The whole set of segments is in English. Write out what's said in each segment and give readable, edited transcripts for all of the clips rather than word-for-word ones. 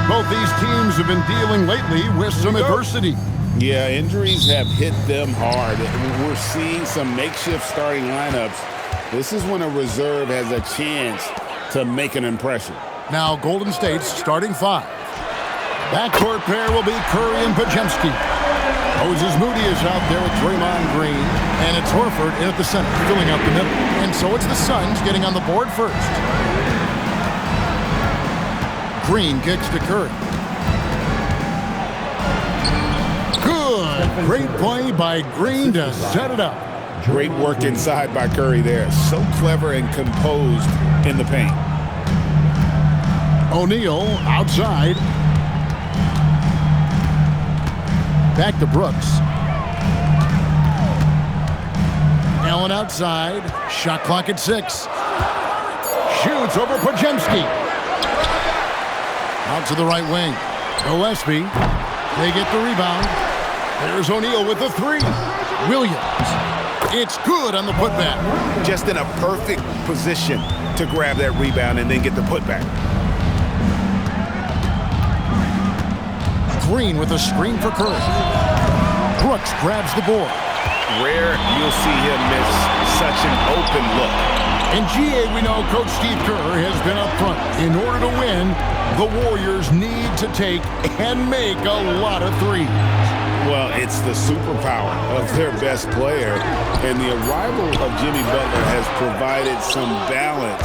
both these teams have been dealing lately with some adversity. Yeah, injuries have hit them hard. We're seeing some makeshift starting lineups. This is when a reserve has a chance to make an impression. Now Golden State's starting five. Backcourt pair will be Curry and Podziemski. Moses Moody is out there with Draymond Green, and it's Horford in at the center, filling out the middle. And so it's the Suns getting on the board first. Green kicks to Curry. Good. Great play by Green to set it up. Great work inside by Curry there. So clever and composed in the paint. O'Neal outside. Back to Brooks. Allen outside. Shot clock at 6. Shoots over Podziemski. Out to the right wing. Gillespie. They get the rebound. There's O'Neal with the 3. Williams. It's good on the putback. Just in a perfect position to grab that rebound and then get the putback. Green with a screen for Curry. Brooks grabs the board. Rare you'll see him miss such an open look. In GA, we know Coach Steve Kerr has been up front. In order to win, the Warriors need to take and make a lot of threes. Well, it's the superpower of their best player, and the arrival of Jimmy Butler has provided some balance,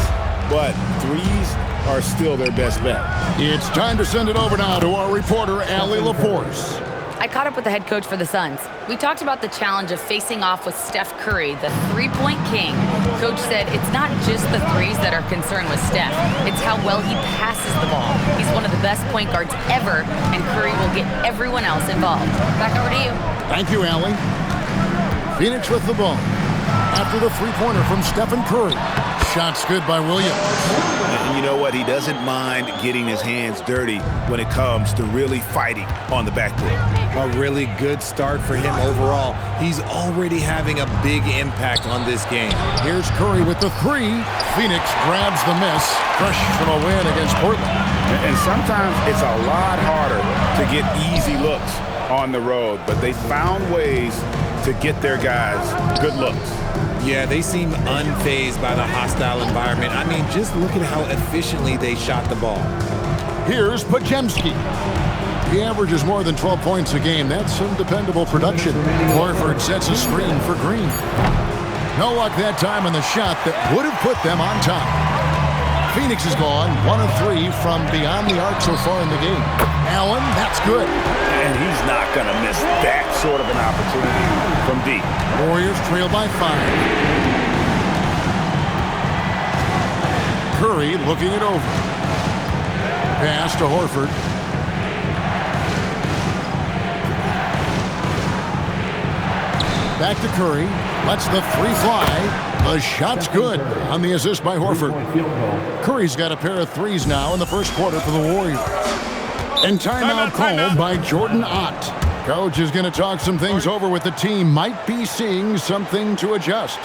but threes are still their best bet. It's time to send it over now to our reporter, Allie LaForce. I caught up with the head coach for the Suns. We talked about the challenge of facing off with Steph Curry, the three-point king. Coach said it's not just the threes that are concerned with Steph. It's how well he passes the ball. He's one of the best point guards ever, and Curry will get everyone else involved. Back over to you. Thank you, Allie. Phoenix with the ball. After the three-pointer from Stephen Curry. Shots good by Williams. And you know what? He doesn't mind getting his hands dirty when it comes to really fighting on the backboard. A really good start for him overall. He's already having a big impact on this game. Here's Curry with the 3. Phoenix grabs the miss. Fresh from a win against Portland. And sometimes it's a lot harder to get easy looks on the road, but they found ways to get their guys good looks. Yeah, they seem unfazed by the hostile environment. I mean, just look at how efficiently they shot the ball. Here's Podziemski. He averages more than 12 points a game. That's some dependable production. Horford sets a screen for Green. No luck that time on the shot that would have put them on top. Phoenix is gone 1 of 3 from beyond the arc so far in the game. Allen, that's good. And he's not going to miss that sort of an opportunity from deep. Warriors trail by 5. Curry looking it over. Pass to Horford. Back to Curry. Lets the 3 fly. The shot's good on the assist by Horford. Curry's got a pair of 3s now in the first quarter for the Warriors. And timeout called by Jordan Ott. Coach is going to talk some things over with the team. Might be seeing something to adjust.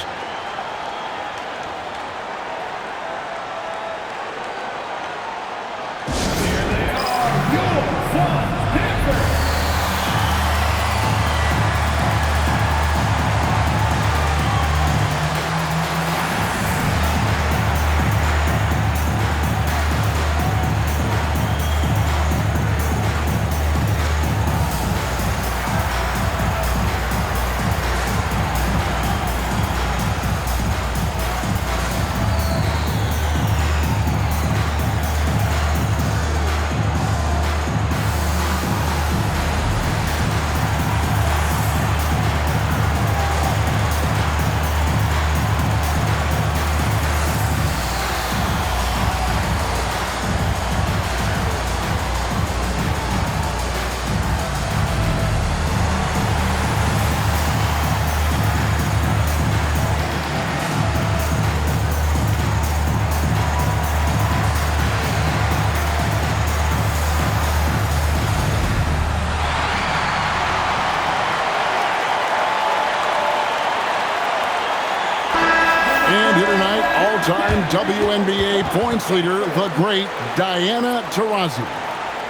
All-time WNBA points leader, the great Diana Taurasi.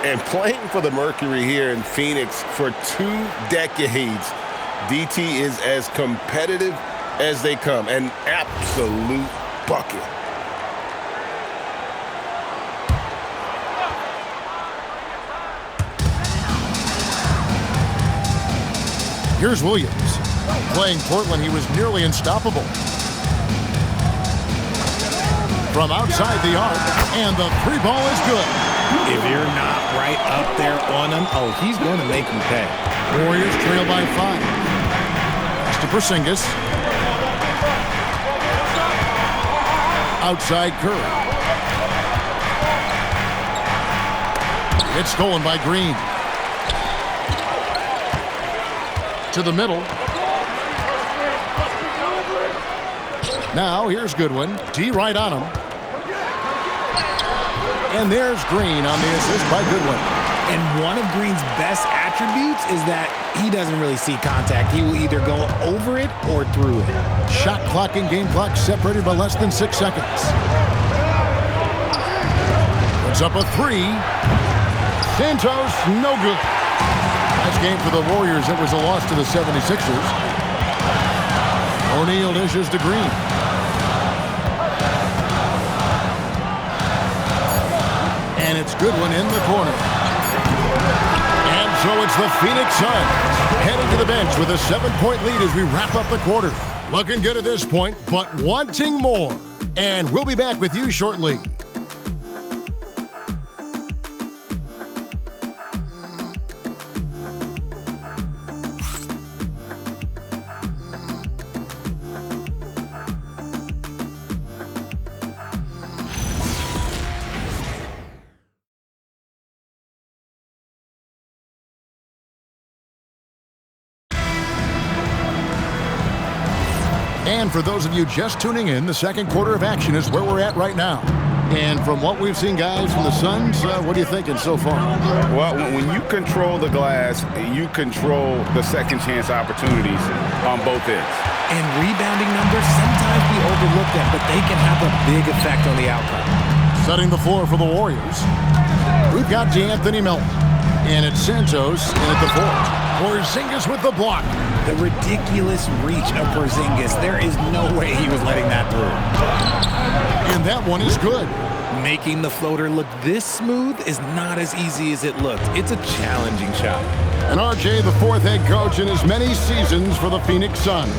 And playing for the Mercury here in Phoenix for 2 decades, DT is as competitive as they come. An absolute bucket. Here's Williams. Playing Portland, he was nearly unstoppable. From outside the arc, and the 3 ball is good. If you're not right up there on him, oh, he's going to make you pay. Warriors trail by 5. Pass to Porzingis. Outside Curry. It's stolen by Green. To the middle. Now here's Goodwin. D right on him. And there's Green on the assist by Goodwin. And one of Green's best attributes is that he doesn't really see contact. He will either go over it or through it. Shot clock and game clock separated by less than 6 seconds. Puts up a 3. Santos, no good. Last game for the Warriors, it was a loss to the 76ers. O'Neal dishes to Green. And it's Goodwin in the corner. And so it's the Phoenix Suns heading to the bench with a 7-point lead as we wrap up the quarter. Looking good at this point, but wanting more. And we'll be back with you shortly. And for those of you just tuning in, the second quarter of action is where we're at right now. And from what we've seen, guys, from the Suns, what are you thinking so far? Well, when you control the glass, you control the second chance opportunities on both ends. And rebounding numbers, sometimes we overlook that, but they can have a big effect on the outcome. Setting the floor for the Warriors, we've got DeAnthony Melton. And it's Santos in at the 4. Porzingis with the block. The ridiculous reach of Porzingis. There is no way he was letting that through. And that one is good. Making the floater look this smooth is not as easy as it looked. It's a challenging shot. And RJ, the 4th head coach in as many seasons for the Phoenix Suns.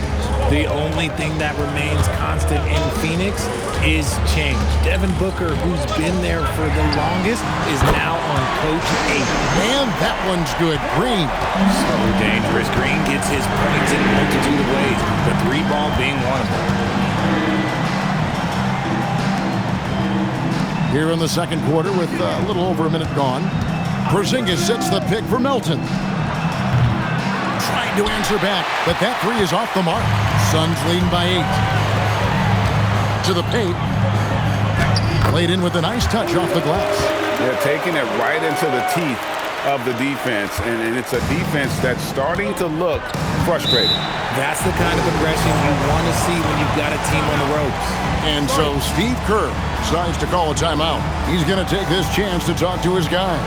The only thing that remains constant in Phoenix is change. Devin Booker, who's been there for the longest, is now on coach 8. And that one's good. Green. So dangerous. Green gets his points in a multitude of ways, the 3 ball being one of them. Here in the second quarter with a little over a minute gone, Porzingis sets the pick for Melton. Trying to answer back, but that 3 is off the mark. Suns leading by 8. To the paint. Played in with a nice touch off the glass. They're taking it right into the teeth of the defense, and it's a defense that's starting to look frustrated. That's the kind of aggression you want to see when you've got a team on the ropes. And so Steve Kerr decides to call a timeout. He's going to take this chance to talk to his guys.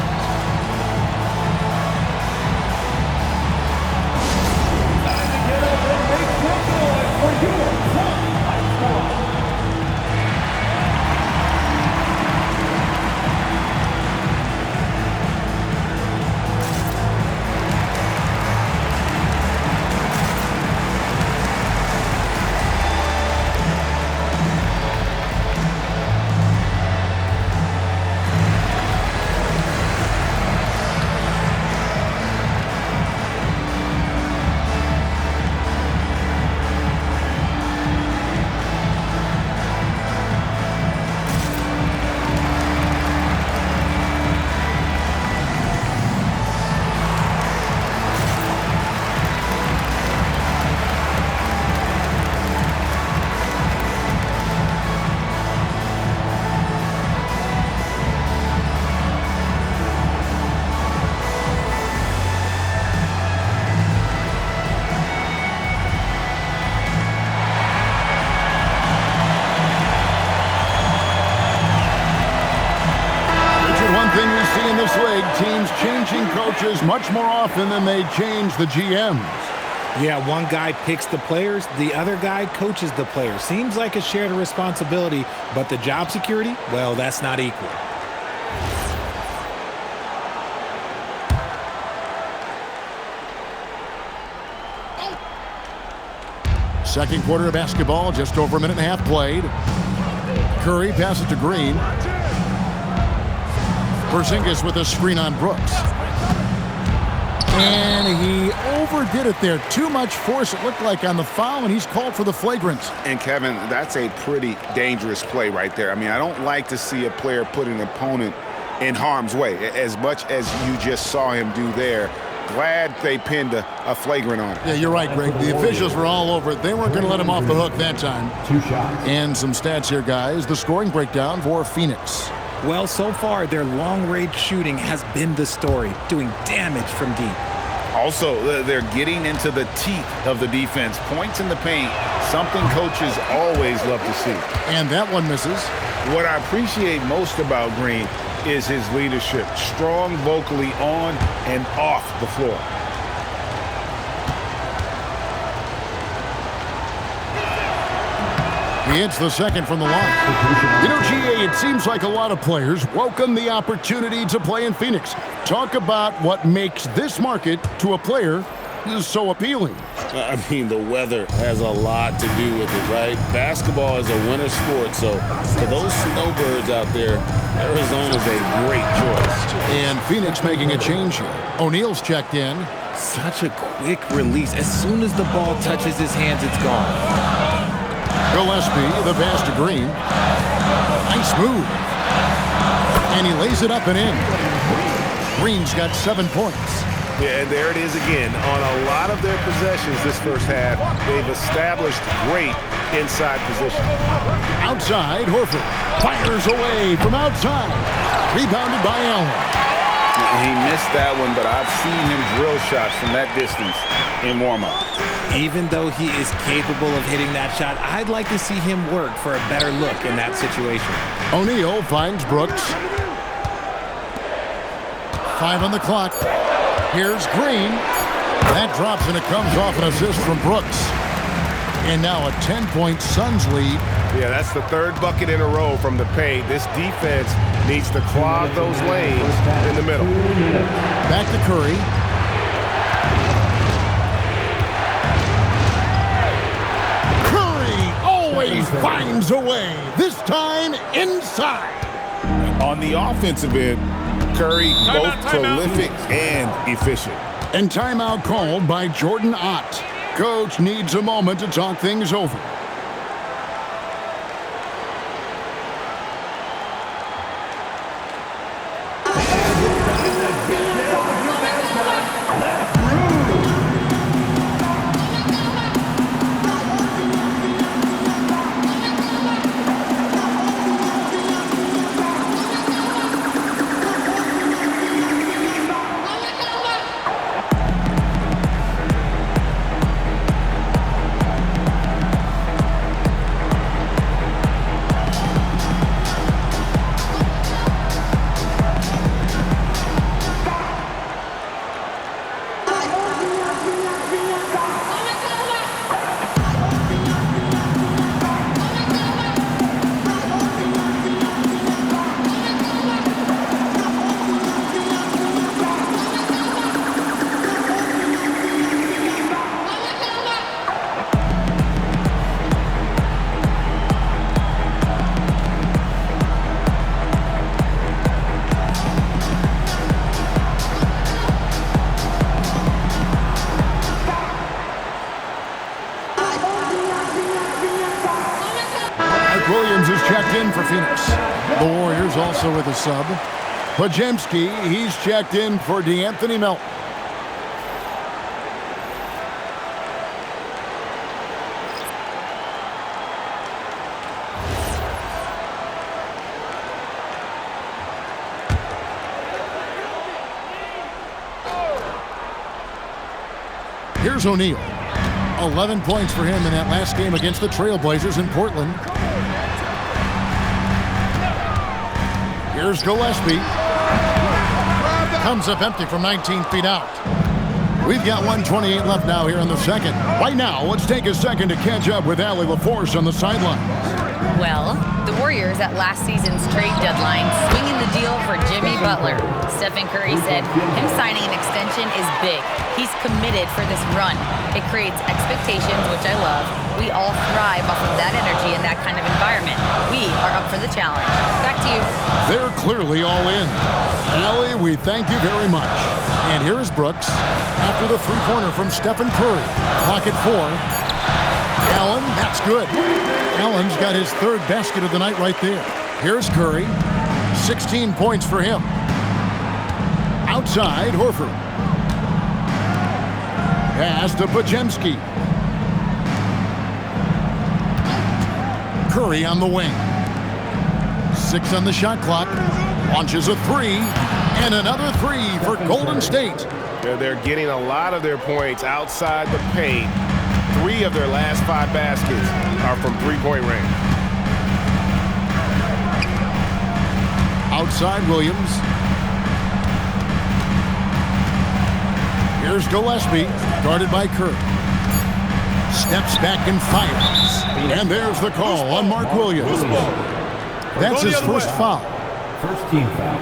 coaches much more often than they change the GMs. Yeah, one guy picks the players, the other guy coaches the players. Seems like a shared responsibility, but the job security, well, that's not equal. Second quarter of basketball, just over a minute and a half played. Curry passes to Green. Porzingis with a screen on Brooks. And he overdid it there. Too much force, it looked like, on the foul, and he's called for the flagrant. And, Kevin, that's a pretty dangerous play right there. I mean, I don't like to see a player put an opponent in harm's way, as much as you just saw him do there. Glad they pinned a flagrant on it. Yeah, you're right, Greg. The officials were all over it. They weren't going to let him off the hook that time. 2 shots. And some stats here, guys. The scoring breakdown for Phoenix. Well, so far, their long-range shooting has been the story, doing damage from deep. Also, they're getting into the teeth of the defense. Points in the paint, something coaches always love to see. And that one misses. What I appreciate most about Green is his leadership. Strong vocally on and off the floor. He hits the second from the line. You know, GA, it seems like a lot of players welcome the opportunity to play in Phoenix. Talk about what makes this market to a player so appealing. I mean, the weather has a lot to do with it, right? Basketball is a winter sport, so for those snowbirds out there, Arizona's a great choice. And Phoenix making a change here. O'Neal's checked in. Such a quick release. As soon as the ball touches his hands, it's gone. Gillespie, the pass to Green. Nice move. And he lays it up and in. Green's got 7 points. Yeah, and there it is again. On a lot of their possessions this first half, they've established great inside position. Outside, Horford fires away from outside. Rebounded by Allen. He missed that one, but I've seen him drill shots from that distance in warm-up. Even though he is capable of hitting that shot, I'd like to see him work for a better look in that situation. O'Neal finds Brooks. 5 on the clock. Here's Green. That drops and it comes off an assist from Brooks. And now a 10-point Suns lead. Yeah, that's the third bucket in a row from the paint. This defense needs to clog those lanes in the middle. Back to Curry. Curry always finds a way. This time inside. On the offensive end, Curry both prolific and efficient. And timeout called by Jordan Ott. Coach needs a moment to talk things over. Williams is checked in for Phoenix. The Warriors also with a sub. Podziemski, he's checked in for DeAnthony Melton. Here's O'Neal. 11 points for him in that last game against the Trailblazers in Portland. Here's Gillespie. Comes up empty from 19 feet out. We've got 1:28 left now here in the second. Right now, let's take a second to catch up with Allie LaForce on the sideline. Well, the Warriors at last season's trade deadline swinging the deal for Jimmy Butler. Stephen Curry said him signing an extension is big. He's committed for this run. It creates expectations, which I love. We all thrive off of that energy and that kind of environment. We are up for the challenge. Back to you. They're clearly all in. Allie, we thank you very much. And here is Brooks after the three-pointer from Stephen Curry. Clock at 4. Allen, that's good. Allen's got his third basket of the night right there. Here's Curry. 16 points for him. Outside, Horford. Pass to Podziemski. Curry on the wing. 6 on the shot clock. Launches a 3. And another 3 for Golden State. They're getting a lot of their points outside the paint. 3 of their last 5 baskets are from three-point range. Outside Williams. Here's Gillespie, guarded by Curry. Steps back and fires. And there's the call on Mark Williams. That's his first foul. First team foul.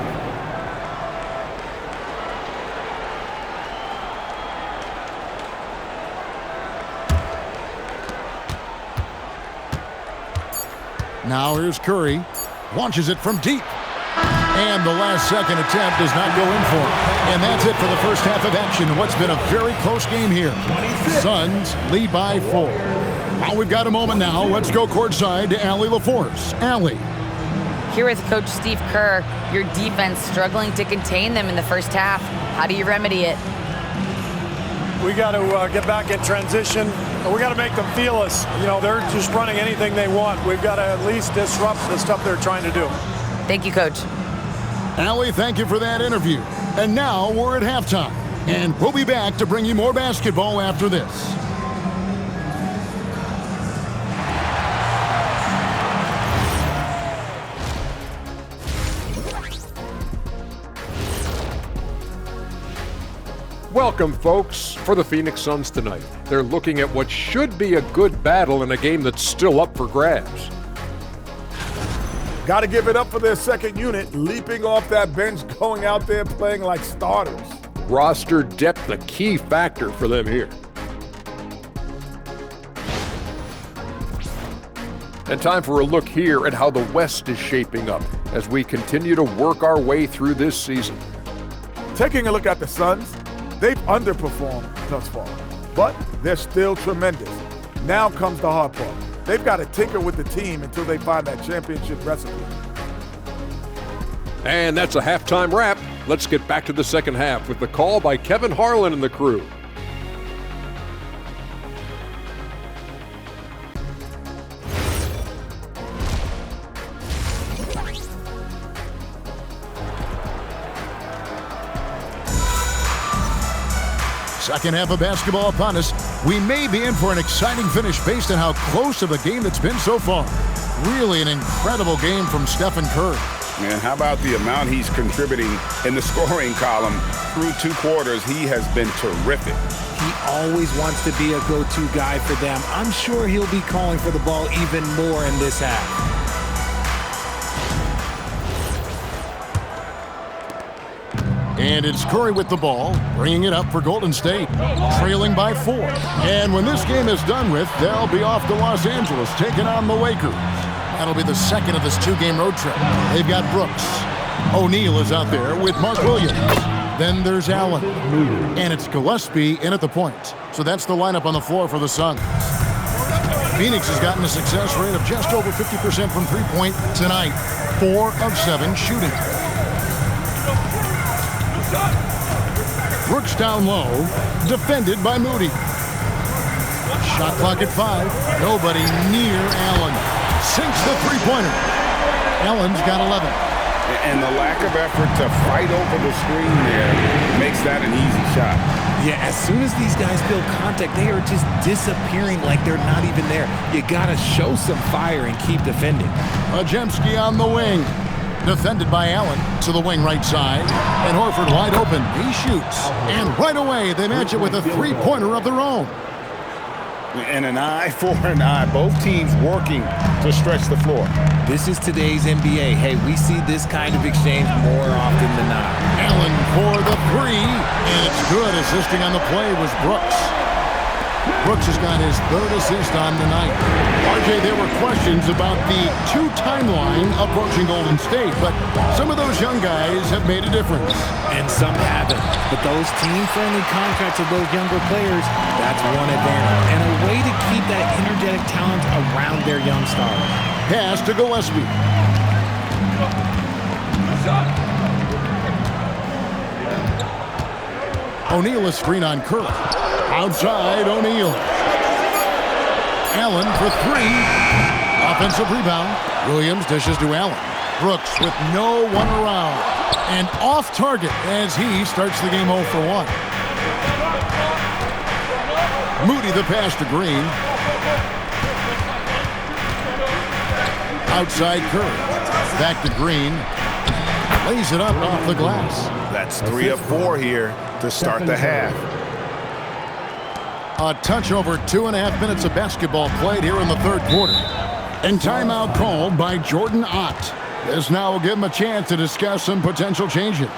Now here's Curry. Launches it from deep. And the last second attempt does not go in for him. And that's it for the first half of action. What's been a very close game here. Suns lead by 4. Well, we've got a moment now. Let's go courtside to Allie LaForce. Allie. Here with Coach Steve Kerr, your defense struggling to contain them in the first half. How do you remedy it? We got to get back in transition. We got to make them feel us. You know, they're just running anything they want. We've got to at least disrupt the stuff they're trying to do. Thank you, Coach. Allie, thank you for that interview. And now we're at halftime. And we'll be back to bring you more basketball after this. Welcome, folks, for the Phoenix Suns tonight. They're looking at what should be a good battle in a game that's still up for grabs. Got to give it up for their second unit, leaping off that bench, going out there playing like starters. Roster depth, a key factor for them here. And time for a look here at how the West is shaping up as we continue to work our way through this season. Taking a look at the Suns, they've underperformed thus far, but they're still tremendous. Now comes the hard part. They've got to tinker with the team until they find that championship recipe. And that's a halftime wrap. Let's get back to the second half with the call by Kevin Harlan and the crew. Second half of basketball upon us. We may be in for an exciting finish based on how close of a game it's been so far. Really an incredible game from Stephen Curry. And how about the amount he's contributing in the scoring column? Through 2 quarters, he has been terrific. He always wants to be a go-to guy for them. I'm sure he'll be calling for the ball even more in this half. And it's Curry with the ball, bringing it up for Golden State, trailing by 4. And when this game is done with, they'll be off to Los Angeles, taking on the Lakers. That'll be the second of this 2-game road trip. They've got Brooks. O'Neal is out there with Mark Williams. Then there's Allen. And it's Gillespie in at the point. So that's the lineup on the floor for the Suns. Phoenix has gotten a success rate of just over 50% from three-point tonight. 4 of 7 shooting. Brooks down low, defended by Moody. Shot clock at 5. Nobody near Allen. Sinks the three-pointer. Allen's got 11. And the lack of effort to fight over the screen there makes that an easy shot. Yeah, as soon as these guys feel contact, they are just disappearing like they're not even there. You got to show some fire and keep defending. Podziemski on the wing. Defended by Allen to the wing right side. And Horford wide open. He shoots. And right away, they match it with a three-pointer of their own. And an eye for an eye. Both teams working to stretch the floor. This is today's NBA. Hey, we see this kind of exchange more often than not. Allen for the three. And it's good. Assisting on the play was Brooks. Brooks has got his third assist on the night. RJ, there were questions about the two timeline approaching Golden State, but some of those young guys have made a difference. And some haven't. But those team-friendly contracts of those younger players, that's one advantage. And a way to keep that energetic talent around their young stars. Pass to Gillespie. O'Neal is screen on Curry. Outside, O'Neal. Allen for three. Offensive rebound. Williams dishes to Allen. Brooks with no one around. And off target as he starts the game 0 for 1. Moody the pass to Green. Outside Curry. Back to Green. Lays it up off the glass. That's 3 of 4 here to start the half. A touch over 2.5 minutes of basketball played here in the third quarter. And timeout called by Jordan Ott. This now will give him a chance to discuss some potential changes.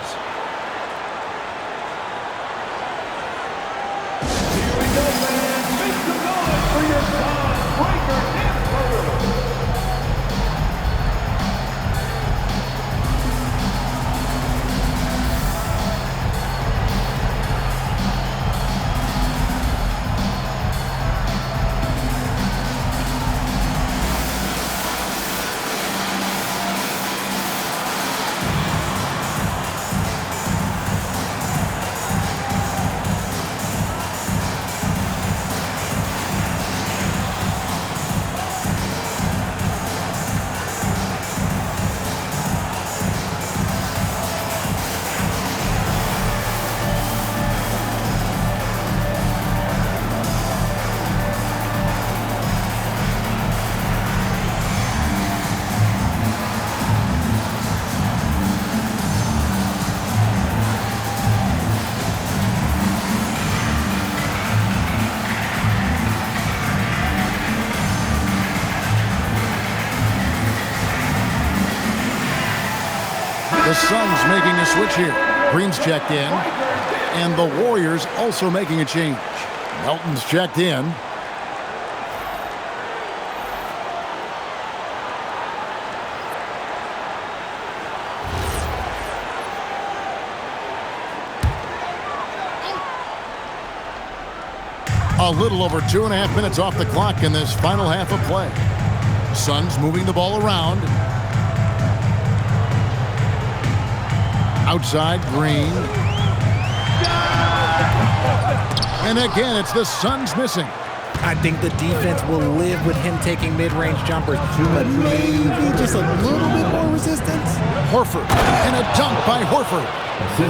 The Suns making a switch here. Green's checked in. And the Warriors also making a change. Melton's checked in. A little over 2.5 minutes off the clock in this final half of play. Suns moving the ball around. Outside, Green. And again, it's the Suns missing. I think the defense will live with him taking mid-range jumpers, but maybe just a little bit more resistance. Horford, and a dunk by Horford.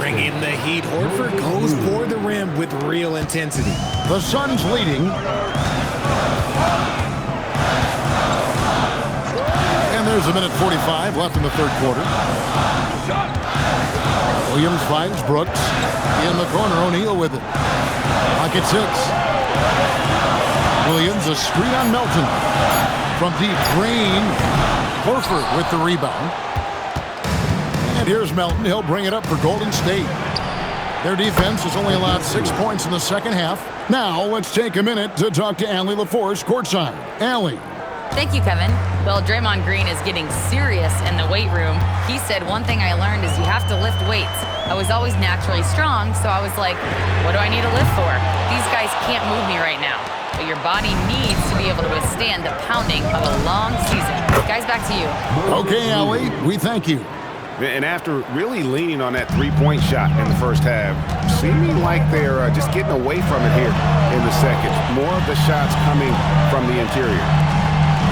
Bring in the heat. Horford goes for the rim with real intensity. The Suns leading. And there's a minute 45 left in the third quarter. Williams finds Brooks. In the corner, O'Neal with it. Pocket 6. Williams, a screen on Melton. From deep, Green. Horford with the rebound. And here's Melton. He'll bring it up for Golden State. Their defense has only allowed 6 points in the second half. Now, let's take a minute to talk to Allie LaForce courtside. Allie. Thank you, Kevin. Well, Draymond Green is getting serious in the weight room. He said, one thing I learned is you have to lift weights. I was always naturally strong, so I was like, what do I need to lift for? These guys can't move me right now. But your body needs to be able to withstand the pounding of a long season. Guys, back to you. Okay, Allie, we thank you. And after really leaning on that three-point shot in the first half, seeming like they're just getting away from it here in the second. More of the shots coming from the interior.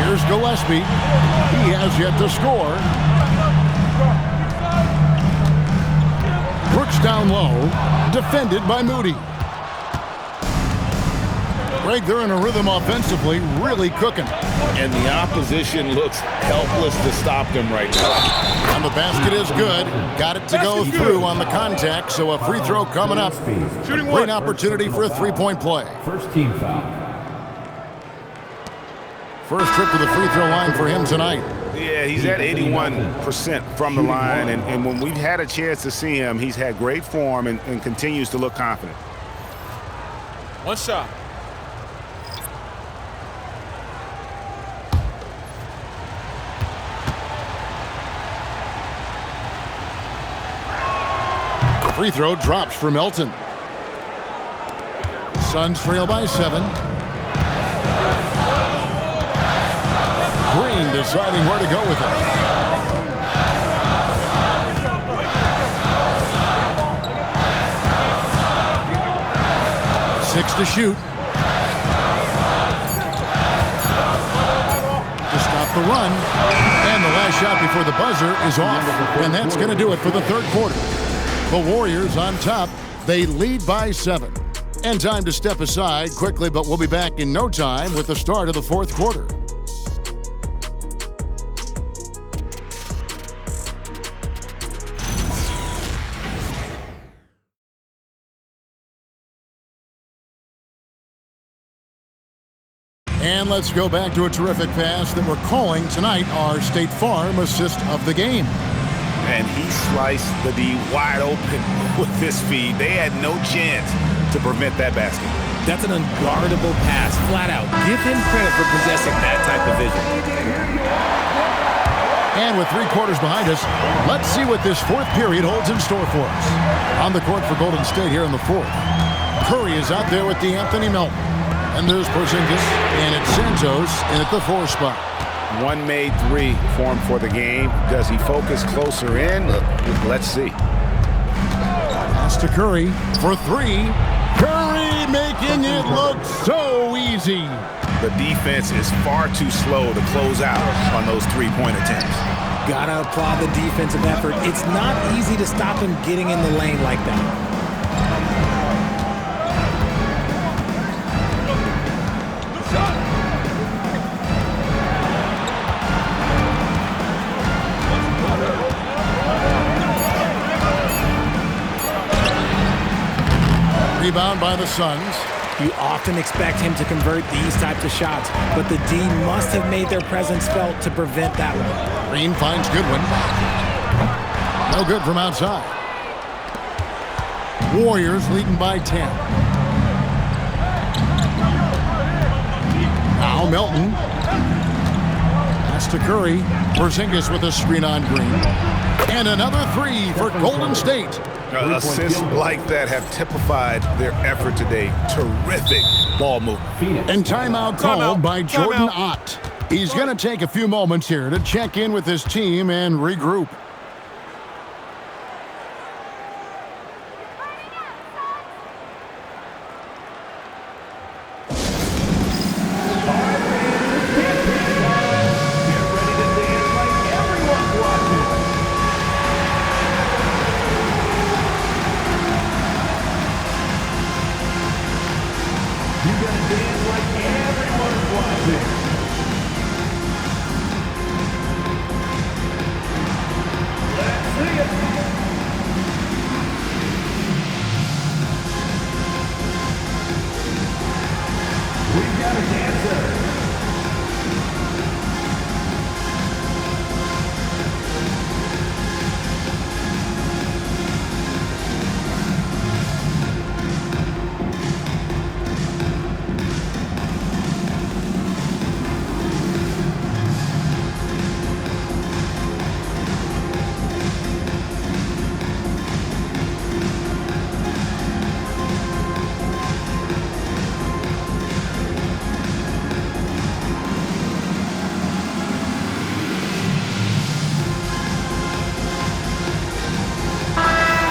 Here's Gillespie. He has yet to score. Brooks down low, defended by Moody. Greg, they're in a rhythm offensively, really cooking. and the opposition looks helpless to stop them right now. And the basket is good. Got it to go through on the contact, so a free throw coming up. Great opportunity for a three-point play. First team foul. First trip to the free throw line for him tonight. Yeah, he's at 81% from the line, and when we've had a chance to see him, he's had great form and continues to look confident. One shot. Free throw drops for Melton. Suns trail by 7. Green deciding where to go with it. Six to shoot. To stop the run. And the last shot before the buzzer is off. And that's going to do it for the third quarter. The Warriors on top. They lead by 7. And time to step aside quickly, but we'll be back in no time with the start of the fourth quarter. And let's go back to a terrific pass that we're calling tonight our State Farm assist of the game. And he sliced the D wide open with this feed. They had no chance to prevent that basket. That's an unguardable pass, flat out. Give him credit for possessing that type of vision. And with 3 quarters behind us, let's see what this fourth period holds in store for us. On the court for Golden State here in the fourth. Curry is out there with D'Anthony Melton. And there's Porzingis, and it's Santos in at the 4 spot. One made 3 for him for the game. Does he focus closer in? Let's see. Pass to Curry for 3. Curry making it look so easy. The defense is far too slow to close out on those 3-point attempts. Gotta applaud the defensive effort. It's not easy to stop him getting in the lane like that. Rebound by the Suns. You often expect him to convert these types of shots, but the D must have made their presence felt to prevent that one. Green finds Goodwin. No good from outside. Warriors leading by 10. Now Melton. Pass to Curry. Porzingis with a screen on Green. And another 3 for Golden State. Assists like that have typified their effort today. Terrific ball movement. And timeout called by Jordan Ott. He's going to take a few moments here to check in with his team and regroup.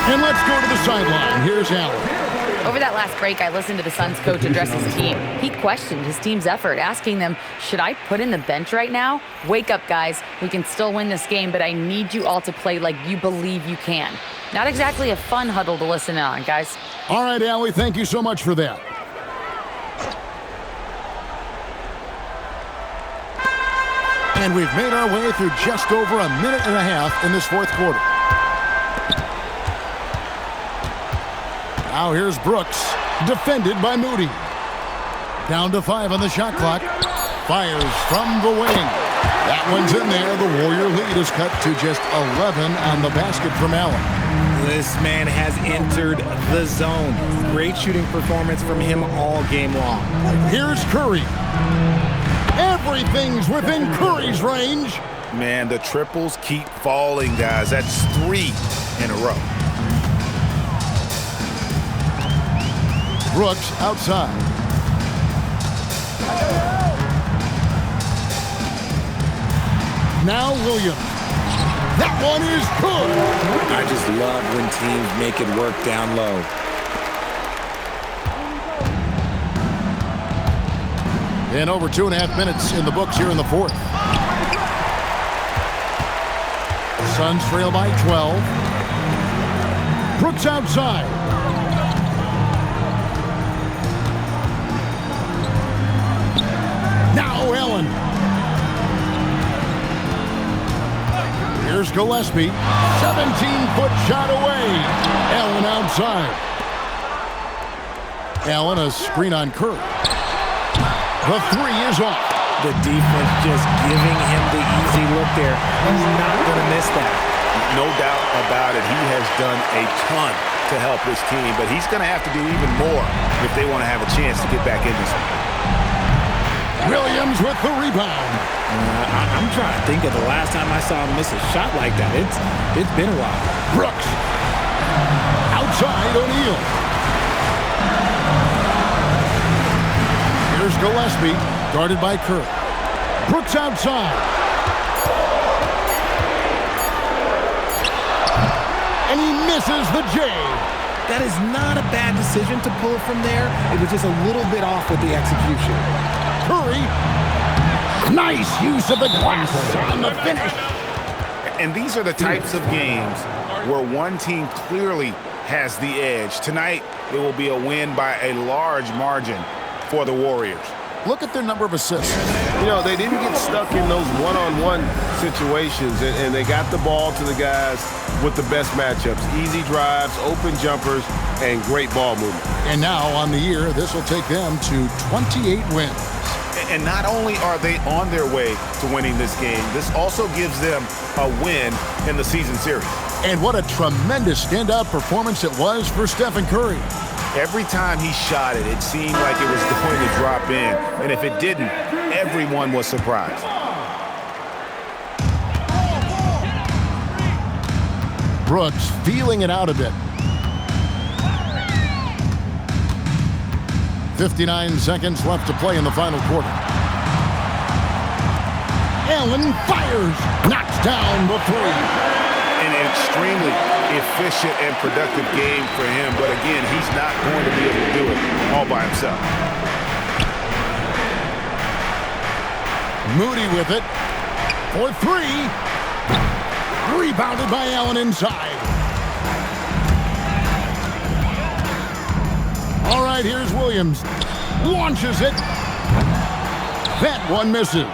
And let's go to the sideline. Here's Allen. Over that last break, I listened to the Suns coach address his team. He questioned his team's effort, asking them, should I put in the bench right now? Wake up, guys. We can still win this game, but I need you all to play like you believe you can. Not exactly a fun huddle to listen on, guys. All right, Allie, thank you so much for that. And we've made our way through just over a minute and a half in this fourth quarter. Now here's Brooks, defended by Moody. Down to 5 on the shot clock. Fires from the wing. That one's in there. The Warrior lead is cut to just 11 on the basket from Allen. This man has entered the zone. Great shooting performance from him all game long. Here's Curry. Everything's within Curry's range. Man, the triples keep falling, guys. That's 3 in a row. Brooks outside. Now Williams. That one is good. I just love when teams make it work down low. And over 2.5 minutes in the books here in the fourth. Suns trail by 12. Brooks outside. Now Allen. Here's Gillespie. 17-foot shot away. Allen outside. Allen, a screen on Curry. The 3 is off. The defense just giving him the easy look there. He's not going to miss that. No doubt about it. He has done a ton to help this team, but he's going to have to do even more if they want to have a chance to get back in this one. Williams with the rebound. I'm trying to think of the last time I saw him miss a shot like that. It's been a while. Brooks. Outside O'Neal. Here's Gillespie, guarded by Curry. Brooks outside. And he misses the J. That is not a bad decision to pull from there. It was just a little bit off with the execution. Curry. Nice use of the glass on the finish. And these are the types of games where one team clearly has the edge. Tonight, it will be a win by a large margin for the Warriors. Look at their number of assists. You know, they didn't get stuck in those one-on-one situations, and they got the ball to the guys with the best matchups. Easy drives, open jumpers, and great ball movement. And now on the year, this will take them to 28 wins. And not only are they on their way to winning this game, this also gives them a win in the season series. And what a tremendous standout performance it was for Stephen Curry. Every time he shot it, it seemed like it was going to drop in. And if it didn't, everyone was surprised. Brooks feeling it out a bit. 59 seconds left to play in the final quarter. Allen fires, knocks down the 3. An extremely efficient and productive game for him, but again, he's not going to be able to do it all by himself. Moody with it for 3. Rebounded by Allen inside. All right, here's Williams. Launches it. That one misses.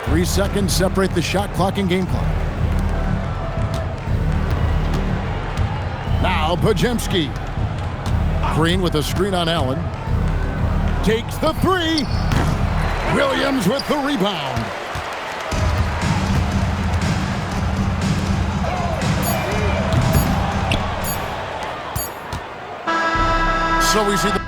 3 seconds separate the shot clock and game clock. Now Podziemski. Green with a screen on Allen. Takes the 3. Williams with the rebound. So we see the